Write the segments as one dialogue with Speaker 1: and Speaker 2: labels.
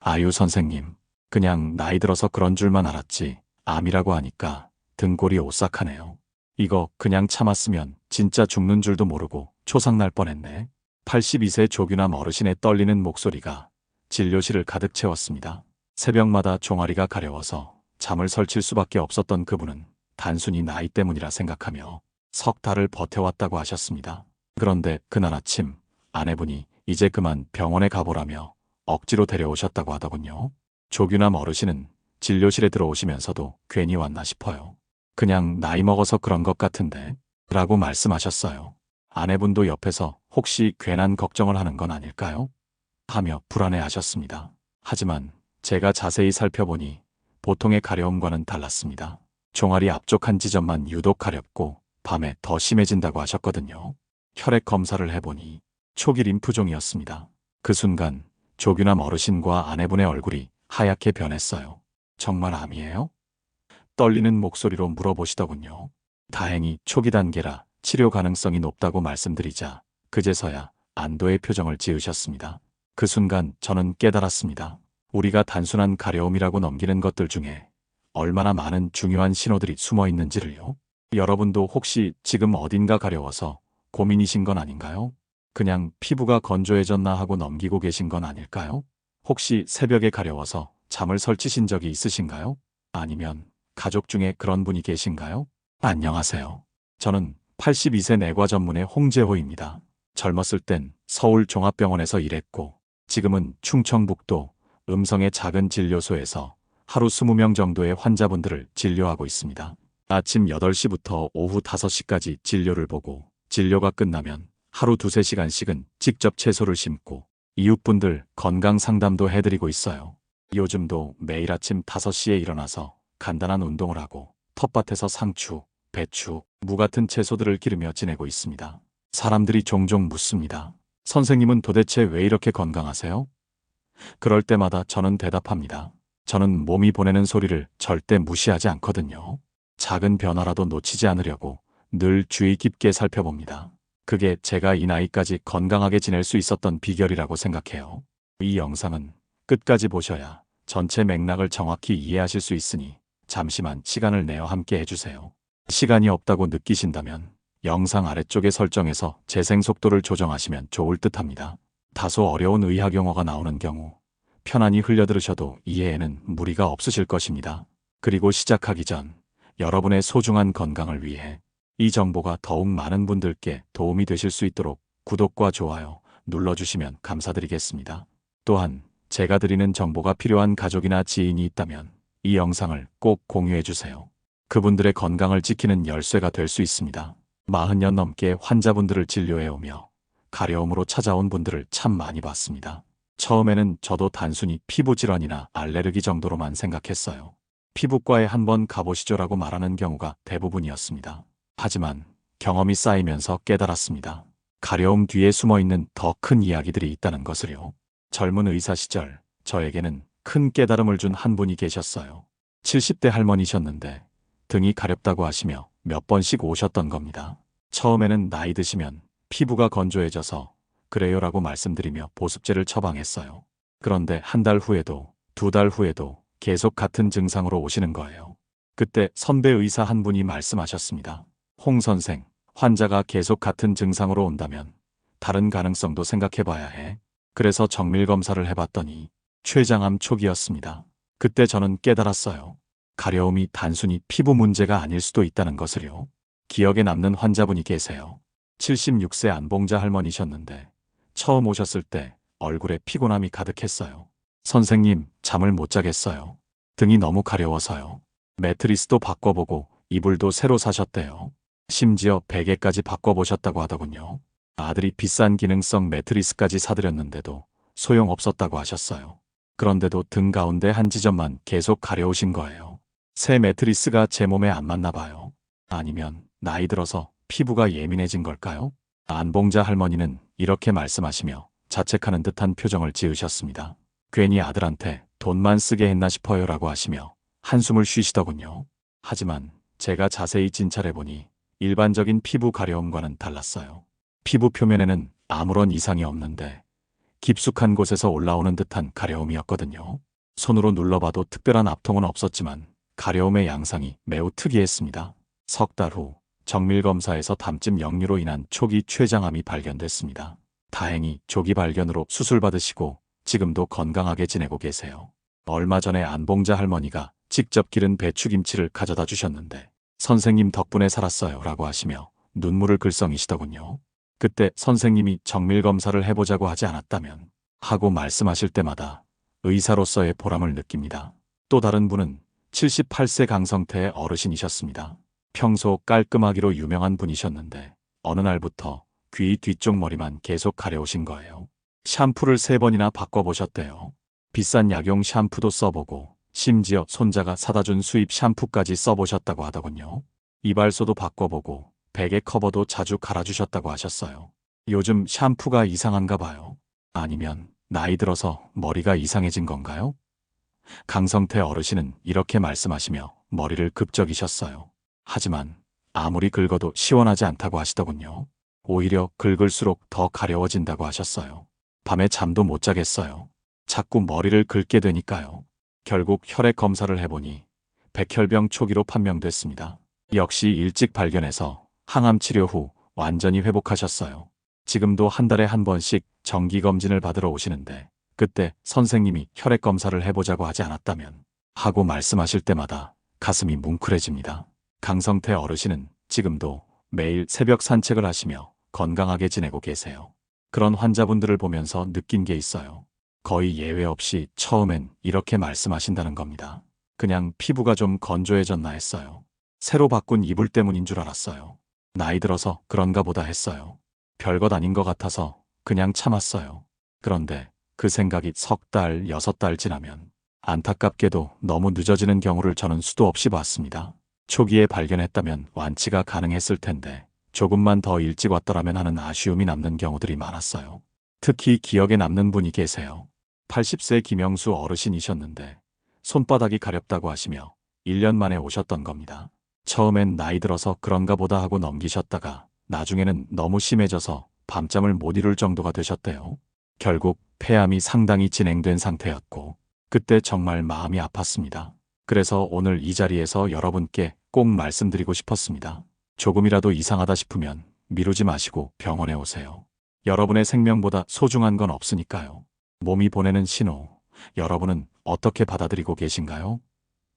Speaker 1: 아유 선생님, 그냥 나이 들어서 그런 줄만 알았지 암이라고 하니까 등골이 오싹하네요. 이거 그냥 참았으면 진짜 죽는 줄도 모르고 초상날 뻔했네. 82세 조규남 어르신의 떨리는 목소리가 진료실을 가득 채웠습니다. 새벽마다 종아리가 가려워서 잠을 설칠 수밖에 없었던 그분은 단순히 나이 때문이라 생각하며 석 달을 버텨왔다고 하셨습니다. 그런데 그날 아침 아내분이 이제 그만 병원에 가보라며 억지로 데려오셨다고 하더군요. 조규남 어르신은 진료실에 들어오시면서도 괜히 왔나 싶어요. 그냥 나이 먹어서 그런 것 같은데 라고 말씀하셨어요. 아내분도 옆에서 혹시 괜한 걱정을 하는 건 아닐까요? 하며 불안해하셨습니다. 하지만 제가 자세히 살펴보니 보통의 가려움과는 달랐습니다. 종아리 앞쪽 한 지점만 유독 가렵고 밤에 더 심해진다고 하셨거든요. 혈액 검사를 해보니 초기 림프종이었습니다. 그 순간 조규남 어르신과 아내분의 얼굴이 하얗게 변했어요. 정말 암이에요? 떨리는 목소리로 물어보시더군요. 다행히 초기 단계라 치료 가능성이 높다고 말씀드리자 그제서야 안도의 표정을 지으셨습니다. 그 순간 저는 깨달았습니다. 우리가 단순한 가려움이라고 넘기는 것들 중에 얼마나 많은 중요한 신호들이 숨어 있는지를요. 여러분도 혹시 지금 어딘가 가려워서 고민이신 건 아닌가요? 그냥 피부가 건조해졌나 하고 넘기고 계신 건 아닐까요? 혹시 새벽에 가려워서 잠을 설치신 적이 있으신가요? 아니면 가족 중에 그런 분이 계신가요? 안녕하세요. 저는 82세 내과 전문의 홍재호입니다. 젊었을 땐 서울 종합병원에서 일했고 지금은 충청북도 음성의 작은 진료소에서 하루 20명 정도의 환자분들을 진료하고 있습니다. 아침 8시부터 오후 5시까지 진료를 보고 진료가 끝나면 하루 2~3시간씩은 직접 채소를 심고 이웃분들 건강 상담도 해드리고 있어요. 요즘도 매일 아침 5시에 일어나서 간단한 운동을 하고 텃밭에서 상추, 배추, 무 같은 채소들을 기르며 지내고 있습니다. 사람들이 종종 묻습니다. 선생님은 도대체 왜 이렇게 건강하세요? 그럴 때마다 저는 대답합니다. 저는 몸이 보내는 소리를 절대 무시하지 않거든요. 작은 변화라도 놓치지 않으려고 늘 주의 깊게 살펴봅니다. 그게 제가 이 나이까지 건강하게 지낼 수 있었던 비결이라고 생각해요. 이 영상은 끝까지 보셔야 전체 맥락을 정확히 이해하실 수 있으니 잠시만 시간을 내어 함께 해주세요. 시간이 없다고 느끼신다면 영상 아래쪽의 설정에서 재생 속도를 조정하시면 좋을 듯합니다. 다소 어려운 의학 용어가 나오는 경우 편안히 흘려들으셔도 이해에는 무리가 없으실 것입니다. 그리고 시작하기 전 여러분의 소중한 건강을 위해 이 정보가 더욱 많은 분들께 도움이 되실 수 있도록 구독과 좋아요 눌러주시면 감사드리겠습니다. 또한 제가 드리는 정보가 필요한 가족이나 지인이 있다면 이 영상을 꼭 공유해주세요. 그분들의 건강을 지키는 열쇠가 될 수 있습니다. 40년 넘게 환자분들을 진료해오며 가려움으로 찾아온 분들을 참 많이 봤습니다. 처음에는 저도 단순히 피부질환이나 알레르기 정도로만 생각했어요. 피부과에 한번 가보시죠라고 말하는 경우가 대부분이었습니다. 하지만 경험이 쌓이면서 깨달았습니다. 가려움 뒤에 숨어있는 더 큰 이야기들이 있다는 것을요. 젊은 의사 시절 저에게는 큰 깨달음을 준 한 분이 계셨어요. 70대 할머니셨는데 등이 가렵다고 하시며 몇 번씩 오셨던 겁니다. 처음에는 나이 드시면 피부가 건조해져서 그래요라고 말씀드리며 보습제를 처방했어요. 그런데 한 달 후에도 2달 후에도 계속 같은 증상으로 오시는 거예요. 그때 선배 의사 한 분이 말씀하셨습니다. 홍 선생, 환자가 계속 같은 증상으로 온다면 다른 가능성도 생각해봐야 해. 그래서 정밀검사를 해봤더니 췌장암 초기였습니다. 그때 저는 깨달았어요. 가려움이 단순히 피부 문제가 아닐 수도 있다는 것을요. 기억에 남는 환자분이 계세요. 76세 안봉자 할머니셨는데 처음 오셨을 때 얼굴에 피곤함이 가득했어요. 선생님, 잠을 못 자겠어요. 등이 너무 가려워서요. 매트리스도 바꿔보고 이불도 새로 사셨대요. 심지어 베개까지 바꿔보셨다고 하더군요. 아들이 비싼 기능성 매트리스까지 사드렸는데도 소용없었다고 하셨어요. 그런데도 등 가운데 한 지점만 계속 가려우신 거예요. 새 매트리스가 제 몸에 안 맞나 봐요. 아니면 나이 들어서 피부가 예민해진 걸까요? 안봉자 할머니는 이렇게 말씀하시며 자책하는 듯한 표정을 지으셨습니다. 괜히 아들한테 돈만 쓰게 했나 싶어요라고 하시며 한숨을 쉬시더군요. 하지만 제가 자세히 진찰해보니 일반적인 피부 가려움과는 달랐어요. 피부 표면에는 아무런 이상이 없는데 깊숙한 곳에서 올라오는 듯한 가려움이었거든요. 손으로 눌러봐도 특별한 압통은 없었지만 가려움의 양상이 매우 특이했습니다. 석 달 후 정밀검사에서 담집 역류로 인한 초기 췌장암이 발견됐습니다. 다행히 조기 발견으로 수술받으시고 지금도 건강하게 지내고 계세요. 얼마 전에 안봉자 할머니가 직접 기른 배추김치를 가져다 주셨는데 선생님 덕분에 살았어요 라고 하시며 눈물을 글썽이시더군요. 그때 선생님이 정밀검사를 해보자고 하지 않았다면 하고 말씀하실 때마다 의사로서의 보람을 느낍니다. 또 다른 분은 78세 강성태의 어르신이셨습니다. 평소 깔끔하기로 유명한 분이셨는데 어느 날부터 귀 뒤쪽 머리만 계속 가려우신 거예요. 샴푸를 3번이나 바꿔보셨대요. 비싼 약용 샴푸도 써보고 심지어 손자가 사다준 수입 샴푸까지 써보셨다고 하더군요. 이발소도 바꿔보고 베개 커버도 자주 갈아주셨다고 하셨어요. 요즘 샴푸가 이상한가 봐요. 아니면 나이 들어서 머리가 이상해진 건가요? 강성태 어르신은 이렇게 말씀하시며 머리를 급적이셨어요. 하지만 아무리 긁어도 시원하지 않다고 하시더군요. 오히려 긁을수록 더 가려워진다고 하셨어요. 밤에 잠도 못 자겠어요. 자꾸 머리를 긁게 되니까요. 결국 혈액 검사를 해보니 백혈병 초기로 판명됐습니다. 역시 일찍 발견해서 항암 치료 후 완전히 회복하셨어요. 지금도 한 달에 한 번씩 정기검진을 받으러 오시는데 그때 선생님이 혈액 검사를 해보자고 하지 않았다면 하고 말씀하실 때마다 가슴이 뭉클해집니다. 강성태 어르신은 지금도 매일 새벽 산책을 하시며 건강하게 지내고 계세요. 그런 환자분들을 보면서 느낀 게 있어요. 거의 예외 없이 처음엔 이렇게 말씀하신다는 겁니다. 그냥 피부가 좀 건조해졌나 했어요. 새로 바꾼 이불 때문인 줄 알았어요. 나이 들어서 그런가 보다 했어요. 별것 아닌 것 같아서 그냥 참았어요. 그런데 그 생각이 석 달, 6달 지나면 안타깝게도 너무 늦어지는 경우를 저는 수도 없이 봤습니다. 초기에 발견했다면 완치가 가능했을 텐데 조금만 더 일찍 왔더라면 하는 아쉬움이 남는 경우들이 많았어요. 특히 기억에 남는 분이 계세요. 80세 김영수 어르신이셨는데 손바닥이 가렵다고 하시며 1년 만에 오셨던 겁니다. 처음엔 나이 들어서 그런가 보다 하고 넘기셨다가 나중에는 너무 심해져서 밤잠을 못 이룰 정도가 되셨대요. 결국 폐암이 상당히 진행된 상태였고 그때 정말 마음이 아팠습니다. 그래서 오늘 이 자리에서 여러분께 꼭 말씀드리고 싶었습니다. 조금이라도 이상하다 싶으면 미루지 마시고 병원에 오세요. 여러분의 생명보다 소중한 건 없으니까요. 몸이 보내는 신호, 여러분은 어떻게 받아들이고 계신가요?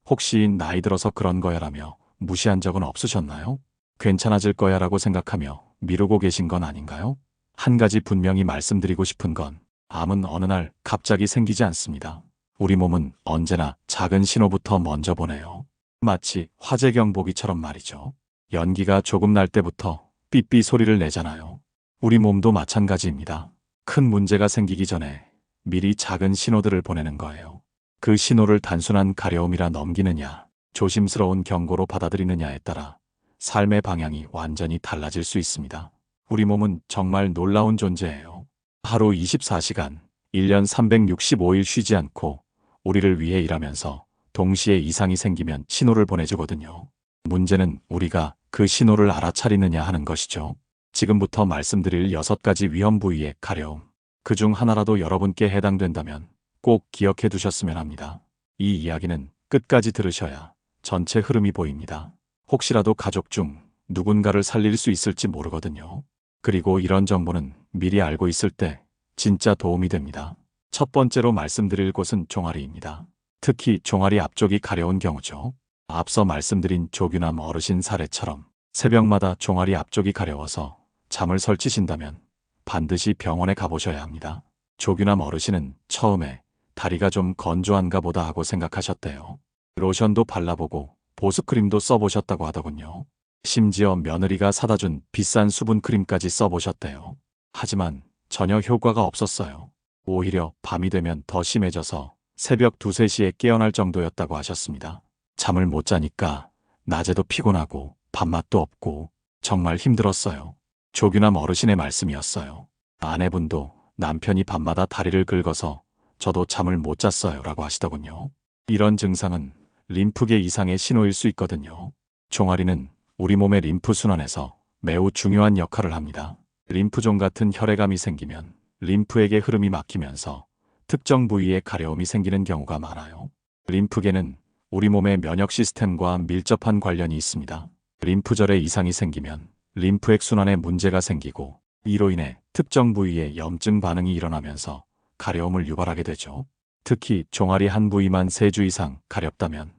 Speaker 1: 혹시 나이 들어서 그런 거야라며 무시한 적은 없으셨나요? 괜찮아질 거야라고 생각하며 미루고 계신 건 아닌가요? 한 가지 분명히 말씀드리고 싶은 건 암은 어느 날 갑자기 생기지 않습니다. 우리 몸은 언제나 작은 신호부터 먼저 보내요. 마치 화재 경보기처럼 말이죠. 연기가 조금 날 때부터 삐삐 소리를 내잖아요. 우리 몸도 마찬가지입니다. 큰 문제가 생기기 전에 미리 작은 신호들을 보내는 거예요. 그 신호를 단순한 가려움이라 넘기느냐, 조심스러운 경고로 받아들이느냐에 따라 삶의 방향이 완전히 달라질 수 있습니다. 우리 몸은 정말 놀라운 존재예요. 하루 24시간, 1년 365일 쉬지 않고 우리를 위해 일하면서 동시에 이상이 생기면 신호를 보내주거든요. 문제는 우리가 그 신호를 알아차리느냐 하는 것이죠. 지금부터 말씀드릴 6가지 위험 부위의 가려움. 그중 하나라도 여러분께 해당된다면 꼭 기억해 두셨으면 합니다. 이 이야기는 끝까지 들으셔야 전체 흐름이 보입니다. 혹시라도 가족 중 누군가를 살릴 수 있을지 모르거든요. 그리고 이런 정보는 미리 알고 있을 때 진짜 도움이 됩니다. 첫 번째로 말씀드릴 곳은 종아리입니다. 특히 종아리 앞쪽이 가려운 경우죠. 앞서 말씀드린 조규남 어르신 사례처럼 새벽마다 종아리 앞쪽이 가려워서 잠을 설치신다면 반드시 병원에 가보셔야 합니다. 조규남 어르신은 처음에 다리가 좀 건조한가 보다 하고 생각하셨대요. 로션도 발라보고 보습크림도 써보셨다고 하더군요. 심지어 며느리가 사다준 비싼 수분크림까지 써보셨대요. 하지만 전혀 효과가 없었어요. 오히려 밤이 되면 더 심해져서 새벽 2, 3시에 깨어날 정도였다고 하셨습니다. 잠을 못 자니까 낮에도 피곤하고 밥맛도 없고 정말 힘들었어요. 조규남 어르신의 말씀이었어요. 아내분도 남편이 밤마다 다리를 긁어서 저도 잠을 못 잤어요 라고 하시더군요. 이런 증상은 림프계 이상의 신호일 수 있거든요. 종아리는 우리 몸의 림프 순환에서 매우 중요한 역할을 합니다. 림프종 같은 혈액암이 생기면 림프에게 흐름이 막히면서 특정 부위에 가려움이 생기는 경우가 많아요. 림프계는 우리 몸의 면역 시스템과 밀접한 관련이 있습니다. 림프절에 이상이 생기면 림프액 순환에 문제가 생기고 이로 인해 특정 부위에 염증 반응이 일어나면서 가려움을 유발하게 되죠. 특히 종아리 한 부위만 3주 이상 가렵다면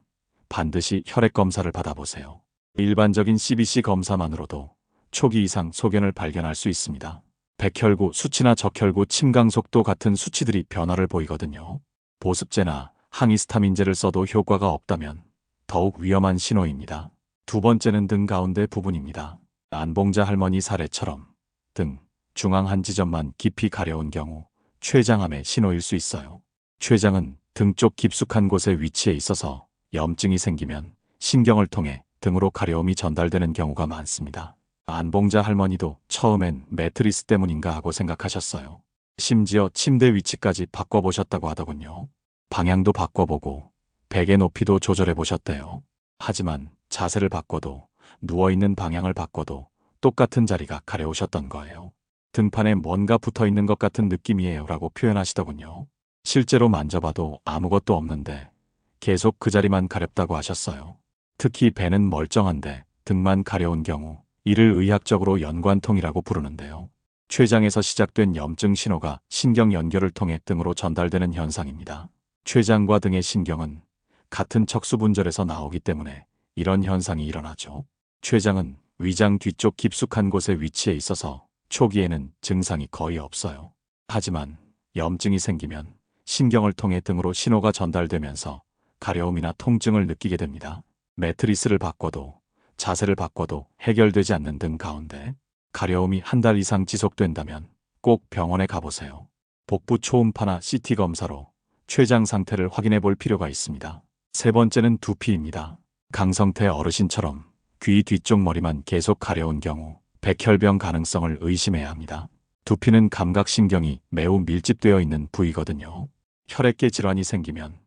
Speaker 1: 반드시 혈액 검사를 받아보세요. 일반적인 CBC 검사만으로도 초기 이상 소견을 발견할 수 있습니다. 백혈구 수치나 적혈구 침강 속도 같은 수치들이 변화를 보이거든요. 보습제나 항히스타민제를 써도 효과가 없다면 더욱 위험한 신호입니다. 두 번째는 등 가운데 부분입니다. 안봉자 할머니 사례처럼 등 중앙 한 지점만 깊이 가려운 경우 췌장암의 신호일 수 있어요. 췌장은 등 쪽 깊숙한 곳에 위치해 있어서 염증이 생기면 신경을 통해 등으로 가려움이 전달되는 경우가 많습니다. 안봉자 할머니도 처음엔 매트리스 때문인가 하고 생각하셨어요. 심지어 침대 위치까지 바꿔보셨다고 하더군요. 방향도 바꿔보고 베개 높이도 조절해 보셨대요. 하지만 자세를 바꿔도 누워있는 방향을 바꿔도 똑같은 자리가 가려우셨던 거예요. 등판에 뭔가 붙어있는 것 같은 느낌이에요 라고 표현하시더군요. 실제로 만져봐도 아무것도 없는데 계속 그 자리만 가렵다고 하셨어요. 특히 배는 멀쩡한데 등만 가려운 경우 이를 의학적으로 연관통이라고 부르는데요. 췌장에서 시작된 염증 신호가 신경 연결을 통해 등으로 전달되는 현상입니다. 췌장과 등의 신경은 같은 척수분절에서 나오기 때문에 이런 현상이 일어나죠. 췌장은 위장 뒤쪽 깊숙한 곳에 위치해 있어서 초기에는 증상이 거의 없어요. 하지만 염증이 생기면 신경을 통해 등으로 신호가 전달되면서 가려움이나 통증을 느끼게 됩니다. 매트리스를 바꿔도 자세를 바꿔도 해결되지 않는 등 가운데 가려움이 한 달 이상 지속된다면 꼭 병원에 가보세요. 복부 초음파나 CT 검사로 췌장 상태를 확인해 볼 필요가 있습니다. 세 번째는 두피입니다. 강성태 어르신처럼 귀 뒤쪽 머리만 계속 가려운 경우 백혈병 가능성을 의심해야 합니다. 두피는 감각신경이 매우 밀집되어 있는 부위거든요. 혈액계 질환이 생기면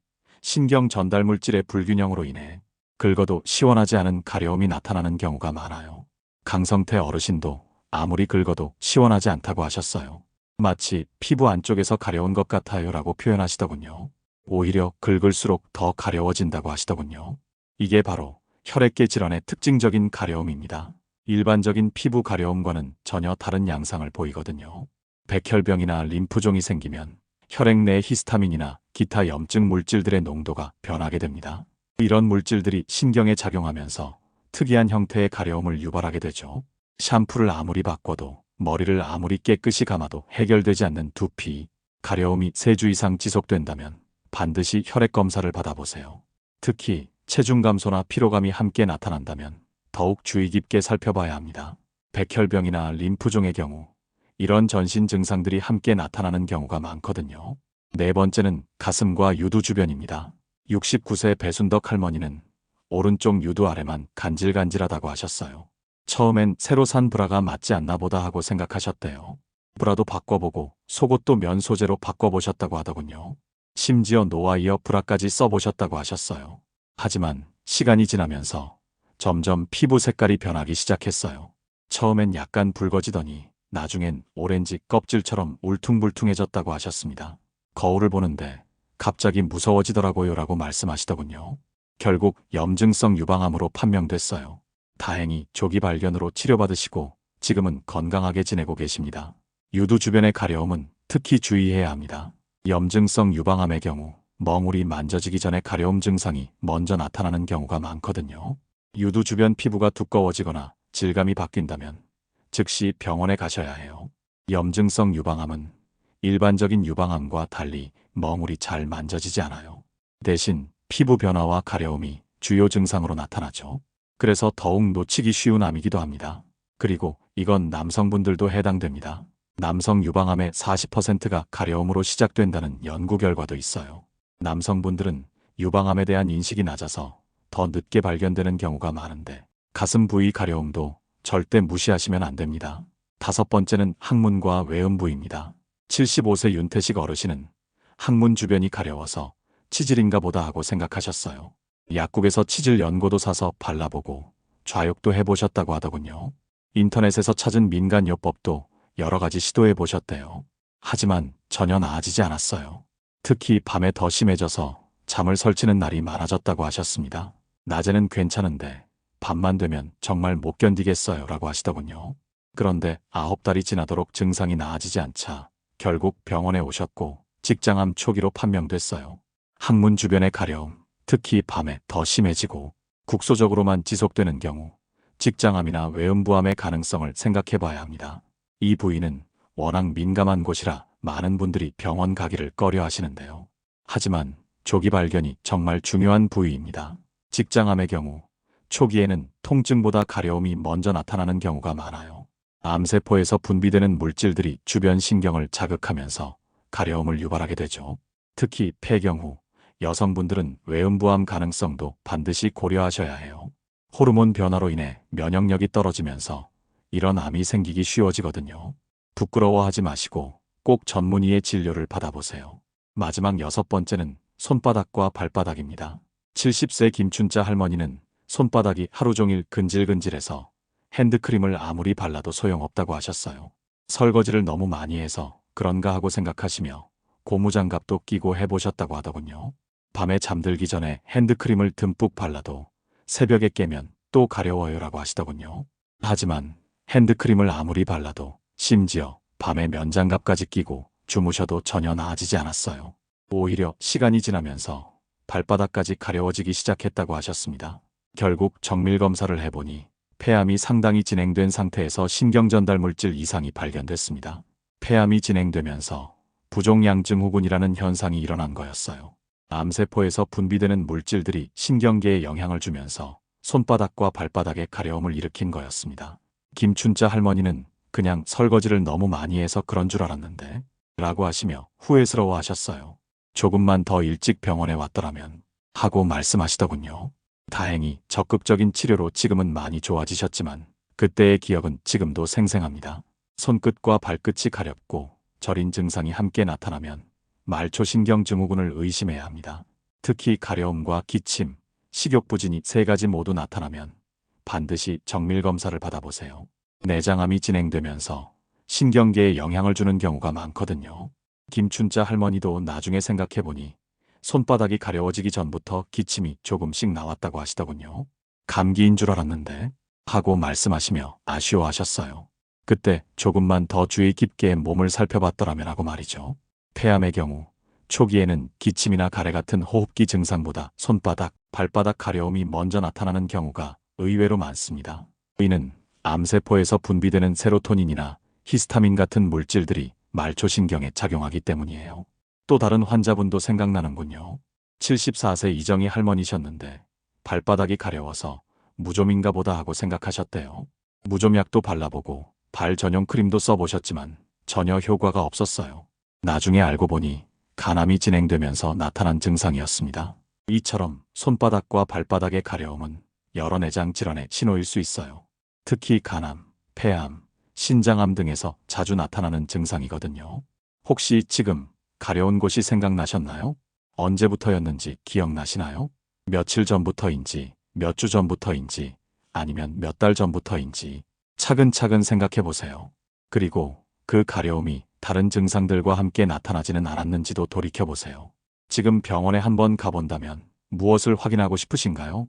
Speaker 1: 신경 전달 물질의 불균형으로 인해 긁어도 시원하지 않은 가려움이 나타나는 경우가 많아요. 강성태 어르신도 아무리 긁어도 시원하지 않다고 하셨어요. 마치 피부 안쪽에서 가려운 것 같아요 라고 표현하시더군요. 오히려 긁을수록 더 가려워진다고 하시더군요. 이게 바로 혈액계 질환의 특징적인 가려움입니다. 일반적인 피부 가려움과는 전혀 다른 양상을 보이거든요. 백혈병이나 림프종이 생기면 혈액 내 히스타민이나 기타 염증 물질들의 농도가 변하게 됩니다. 이런 물질들이 신경에 작용하면서 특이한 형태의 가려움을 유발하게 되죠. 샴푸를 아무리 바꿔도 머리를 아무리 깨끗이 감아도 해결되지 않는 두피, 가려움이 3주 이상 지속된다면 반드시 혈액 검사를 받아보세요. 특히 체중 감소나 피로감이 함께 나타난다면 더욱 주의 깊게 살펴봐야 합니다. 백혈병이나 림프종의 경우 이런 전신 증상들이 함께 나타나는 경우가 많거든요. 네 번째는 가슴과 유두 주변입니다. 69세 배순덕 할머니는 오른쪽 유두 아래만 간질간질하다고 하셨어요. 처음엔 새로 산 브라가 맞지 않나 보다 하고 생각하셨대요. 브라도 바꿔보고 속옷도 면 소재로 바꿔보셨다고 하더군요. 심지어 노아이어 브라까지 써보셨다고 하셨어요. 하지만 시간이 지나면서 점점 피부 색깔이 변하기 시작했어요. 처음엔 약간 붉어지더니 나중엔 오렌지 껍질처럼 울퉁불퉁해졌다고 하셨습니다. 거울을 보는데 갑자기 무서워지더라고요 라고 말씀하시더군요. 결국 염증성 유방암으로 판명됐어요. 다행히 조기 발견으로 치료받으시고 지금은 건강하게 지내고 계십니다. 유두 주변의 가려움은 특히 주의해야 합니다. 염증성 유방암의 경우 멍울이 만져지기 전에 가려움 증상이 먼저 나타나는 경우가 많거든요. 유두 주변 피부가 두꺼워지거나 질감이 바뀐다면 즉시 병원에 가셔야 해요. 염증성 유방암은 일반적인 유방암과 달리 멍울이 잘 만져지지 않아요. 대신 피부 변화와 가려움이 주요 증상으로 나타나죠. 그래서 더욱 놓치기 쉬운 암이기도 합니다. 그리고 이건 남성분들도 해당됩니다. 남성 유방암의 40%가 가려움으로 시작된다는 연구 결과도 있어요. 남성분들은 유방암에 대한 인식이 낮아서 더 늦게 발견되는 경우가 많은데 가슴 부위 가려움도 절대 무시하시면 안 됩니다. 다섯 번째는 항문과 외음 부위입니다. 75세 윤태식 어르신은 항문 주변이 가려워서 치질인가 보다 하고 생각하셨어요. 약국에서 치질 연고도 사서 발라보고 좌욕도 해보셨다고 하더군요. 인터넷에서 찾은 민간요법도 여러 가지 시도해 보셨대요. 하지만 전혀 나아지지 않았어요. 특히 밤에 더 심해져서 잠을 설치는 날이 많아졌다고 하셨습니다. 낮에는 괜찮은데 밤만 되면 정말 못 견디겠어요 라고 하시더군요. 그런데 9달이 지나도록 증상이 나아지지 않자 결국 병원에 오셨고 직장암 초기로 판명됐어요. 항문 주변의 가려움, 특히 밤에 더 심해지고 국소적으로만 지속되는 경우 직장암이나 외음부암의 가능성을 생각해 봐야 합니다. 이 부위는 워낙 민감한 곳이라 많은 분들이 병원 가기를 꺼려 하시는데요. 하지만 조기 발견이 정말 중요한 부위입니다. 직장암의 경우 초기에는 통증보다 가려움이 먼저 나타나는 경우가 많아요. 암세포에서 분비되는 물질들이 주변 신경을 자극하면서 가려움을 유발하게 되죠. 특히 폐경 후 여성분들은 외음부암 가능성도 반드시 고려하셔야 해요. 호르몬 변화로 인해 면역력이 떨어지면서 이런 암이 생기기 쉬워지거든요. 부끄러워하지 마시고 꼭 전문의의 진료를 받아보세요. 마지막 6번째는 손바닥과 발바닥입니다. 70세 김춘자 할머니는 손바닥이 하루 종일 근질근질해서 핸드크림을 아무리 발라도 소용없다고 하셨어요. 설거지를 너무 많이 해서 그런가 하고 생각하시며 고무장갑도 끼고 해보셨다고 하더군요. 밤에 잠들기 전에 핸드크림을 듬뿍 발라도 새벽에 깨면 또 가려워요라고 하시더군요. 하지만 핸드크림을 아무리 발라도 심지어 밤에 면장갑까지 끼고 주무셔도 전혀 나아지지 않았어요. 오히려 시간이 지나면서 발바닥까지 가려워지기 시작했다고 하셨습니다. 결국 정밀검사를 해보니 폐암이 상당히 진행된 상태에서 신경전달 물질 이상이 발견됐습니다. 폐암이 진행되면서 부종양증후군이라는 현상이 일어난 거였어요. 암세포에서 분비되는 물질들이 신경계에 영향을 주면서 손바닥과 발바닥에 가려움을 일으킨 거였습니다. 김춘자 할머니는 그냥 설거지를 너무 많이 해서 그런 줄 알았는데 라고 하시며 후회스러워 하셨어요. 조금만 더 일찍 병원에 왔더라면 하고 말씀하시더군요. 다행히 적극적인 치료로 지금은 많이 좋아지셨지만 그때의 기억은 지금도 생생합니다. 손끝과 발끝이 가렵고 저린 증상이 함께 나타나면 말초신경증후군을 의심해야 합니다. 특히 가려움과 기침, 식욕부진이 3가지 모두 나타나면 반드시 정밀검사를 받아보세요. 내장암이 진행되면서 신경계에 영향을 주는 경우가 많거든요. 김춘자 할머니도 나중에 생각해보니 손바닥이 가려워지기 전부터 기침이 조금씩 나왔다고 하시더군요. 감기인 줄 알았는데 하고 말씀하시며 아쉬워하셨어요. 그때 조금만 더 주의 깊게 몸을 살펴봤더라면 하고 말이죠. 폐암의 경우 초기에는 기침이나 가래 같은 호흡기 증상보다 손바닥, 발바닥 가려움이 먼저 나타나는 경우가 의외로 많습니다. 이는 암세포에서 분비되는 세로토닌이나 히스타민 같은 물질들이 말초신경에 작용하기 때문이에요. 또 다른 환자분도 생각나는군요. 74세 이정희 할머니셨는데 발바닥이 가려워서 무좀인가 보다 하고 생각하셨대요. 무좀약도 발라보고 발 전용 크림도 써보셨지만 전혀 효과가 없었어요. 나중에 알고 보니 간암이 진행되면서 나타난 증상이었습니다. 이처럼 손바닥과 발바닥의 가려움은 여러 내장 질환의 신호일 수 있어요. 특히 간암, 폐암, 신장암 등에서 자주 나타나는 증상이거든요. 혹시 지금 가려운 곳이 생각나셨나요? 언제부터였는지 기억나시나요? 며칠 전부터인지, 몇 주 전부터인지, 아니면 몇 달 전부터인지 차근차근 생각해 보세요. 그리고 그 가려움이 다른 증상들과 함께 나타나지는 않았는지도 돌이켜 보세요. 지금 병원에 한번 가본다면 무엇을 확인하고 싶으신가요?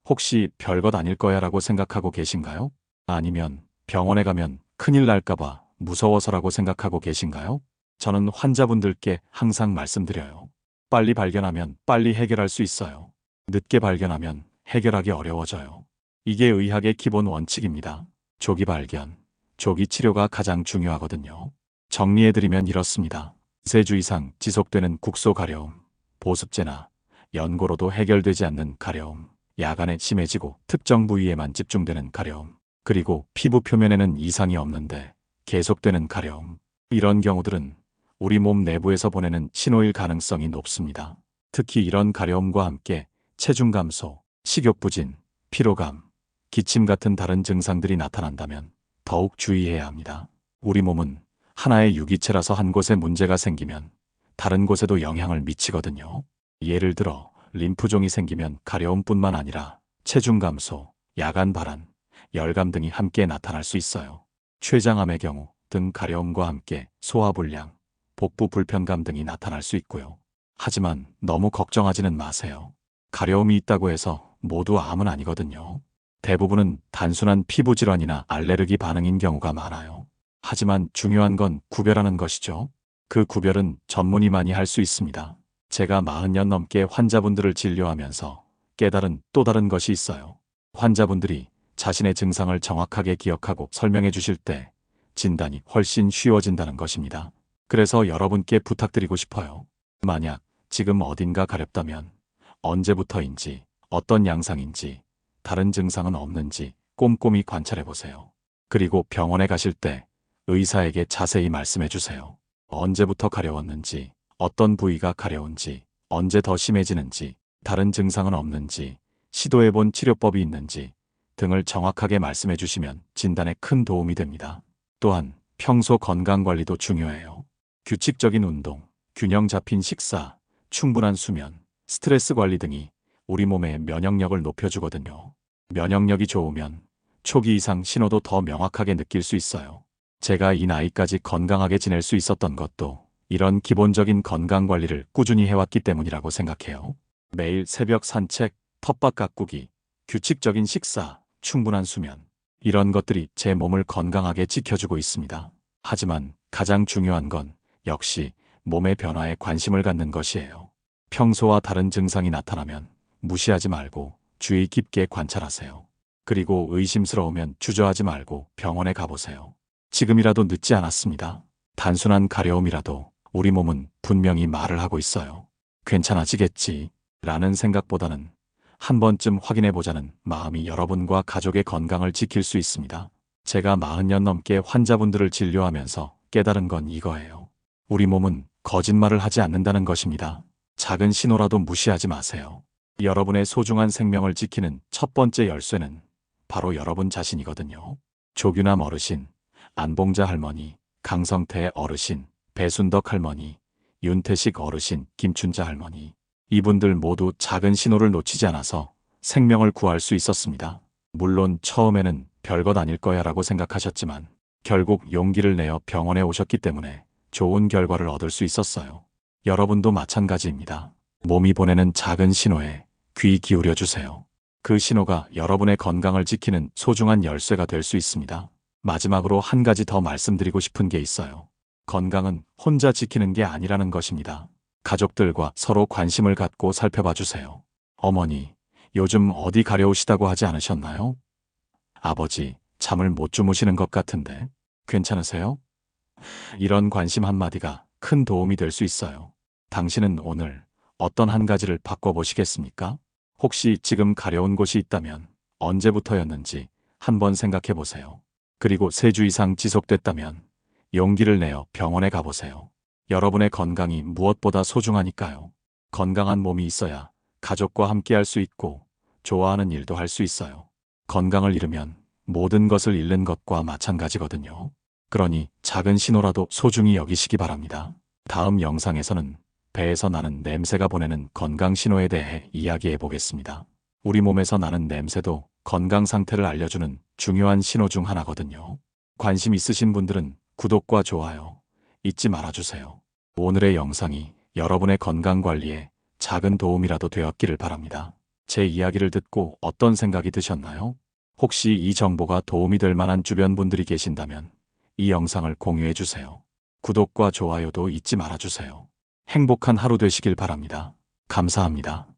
Speaker 1: 혹시 별것 아닐 거야 라고 생각하고 계신가요? 아니면 병원에 가면 큰일 날까봐 무서워서라고 생각하고 계신가요? 저는 환자분들께 항상 말씀드려요. 빨리 발견하면 빨리 해결할 수 있어요. 늦게 발견하면 해결하기 어려워져요. 이게 의학의 기본 원칙입니다. 조기 발견, 조기 치료가 가장 중요하거든요. 정리해드리면 이렇습니다. 3주 이상 지속되는 국소 가려움, 보습제나 연고로도 해결되지 않는 가려움, 야간에 심해지고 특정 부위에만 집중되는 가려움, 그리고 피부 표면에는 이상이 없는데 계속되는 가려움. 이런 경우들은 우리 몸 내부에서 보내는 신호일 가능성이 높습니다. 특히 이런 가려움과 함께 체중 감소, 식욕부진, 피로감, 기침 같은 다른 증상들이 나타난다면 더욱 주의해야 합니다. 우리 몸은 하나의 유기체라서 한 곳에 문제가 생기면 다른 곳에도 영향을 미치거든요. 예를 들어 림프종이 생기면 가려움뿐만 아니라 체중 감소, 야간 발한, 열감 등이 함께 나타날 수 있어요. 췌장암의 경우 등 가려움과 함께 소화불량, 복부 불편감 등이 나타날 수 있고요. 하지만 너무 걱정하지는 마세요. 가려움이 있다고 해서 모두 암은 아니거든요. 대부분은 단순한 피부 질환이나 알레르기 반응인 경우가 많아요. 하지만 중요한 건 구별하는 것이죠. 그 구별은 전문의만이 할 수 있습니다. 제가 40년 넘게 환자분들을 진료하면서 깨달은 또 다른 것이 있어요. 환자분들이 자신의 증상을 정확하게 기억하고 설명해 주실 때 진단이 훨씬 쉬워진다는 것입니다. 그래서 여러분께 부탁드리고 싶어요. 만약 지금 어딘가 가렵다면 언제부터인지, 어떤 양상인지, 다른 증상은 없는지 꼼꼼히 관찰해 보세요. 그리고 병원에 가실 때 의사에게 자세히 말씀해 주세요. 언제부터 가려웠는지, 어떤 부위가 가려운지, 언제 더 심해지는지, 다른 증상은 없는지, 시도해 본 치료법이 있는지 등을 정확하게 말씀해 주시면 진단에 큰 도움이 됩니다. 또한 평소 건강 관리도 중요해요. 규칙적인 운동, 균형 잡힌 식사, 충분한 수면, 스트레스 관리 등이 우리 몸의 면역력을 높여주거든요. 면역력이 좋으면 초기 이상 신호도 더 명확하게 느낄 수 있어요. 제가 이 나이까지 건강하게 지낼 수 있었던 것도 이런 기본적인 건강 관리를 꾸준히 해왔기 때문이라고 생각해요. 매일 새벽 산책, 텃밭 가꾸기, 규칙적인 식사, 충분한 수면, 이런 것들이 제 몸을 건강하게 지켜주고 있습니다. 하지만 가장 중요한 건 역시 몸의 변화에 관심을 갖는 것이에요. 평소와 다른 증상이 나타나면 무시하지 말고 주의 깊게 관찰하세요. 그리고 의심스러우면 주저하지 말고 병원에 가보세요. 지금이라도 늦지 않았습니다. 단순한 가려움이라도 우리 몸은 분명히 말을 하고 있어요. 괜찮아지겠지 라는 생각보다는 한 번쯤 확인해보자는 마음이 여러분과 가족의 건강을 지킬 수 있습니다. 제가 40년 넘게 환자분들을 진료하면서 깨달은 건 이거예요. 우리 몸은 거짓말을 하지 않는다는 것입니다. 작은 신호라도 무시하지 마세요. 여러분의 소중한 생명을 지키는 첫 번째 열쇠는 바로 여러분 자신이거든요. 조규남 어르신, 안봉자 할머니, 강성태 어르신, 배순덕 할머니, 윤태식 어르신, 김춘자 할머니. 이분들 모두 작은 신호를 놓치지 않아서 생명을 구할 수 있었습니다. 물론 처음에는 별것 아닐 거야 라고 생각하셨지만 결국 용기를 내어 병원에 오셨기 때문에 좋은 결과를 얻을 수 있었어요. 여러분도 마찬가지입니다. 몸이 보내는 작은 신호에 귀 기울여 주세요. 그 신호가 여러분의 건강을 지키는 소중한 열쇠가 될 수 있습니다. 마지막으로 한 가지 더 말씀드리고 싶은 게 있어요. 건강은 혼자 지키는 게 아니라는 것입니다. 가족들과 서로 관심을 갖고 살펴봐 주세요. 어머니, 요즘 어디 가려우시다고 하지 않으셨나요? 아버지, 잠을 못 주무시는 것 같은데 괜찮으세요? 이런 관심 한마디가 큰 도움이 될 수 있어요. 당신은 오늘 어떤 한 가지를 바꿔보시겠습니까? 혹시 지금 가려운 곳이 있다면 언제부터였는지 한번 생각해 보세요. 그리고 3주 이상 지속됐다면 용기를 내어 병원에 가보세요. 여러분의 건강이 무엇보다 소중하니까요. 건강한 몸이 있어야 가족과 함께 할 수 있고 좋아하는 일도 할 수 있어요. 건강을 잃으면 모든 것을 잃는 것과 마찬가지거든요. 그러니 작은 신호라도 소중히 여기시기 바랍니다. 다음 영상에서는 배에서 나는 냄새가 보내는 건강 신호에 대해 이야기해 보겠습니다. 우리 몸에서 나는 냄새도 건강 상태를 알려주는 중요한 신호 중 하나거든요. 관심 있으신 분들은 구독과 좋아요 잊지 말아주세요. 오늘의 영상이 여러분의 건강 관리에 작은 도움이라도 되었기를 바랍니다. 제 이야기를 듣고 어떤 생각이 드셨나요? 혹시 이 정보가 도움이 될 만한 주변 분들이 계신다면 이 영상을 공유해 주세요. 구독과 좋아요도 잊지 말아주세요. 행복한 하루 되시길 바랍니다. 감사합니다.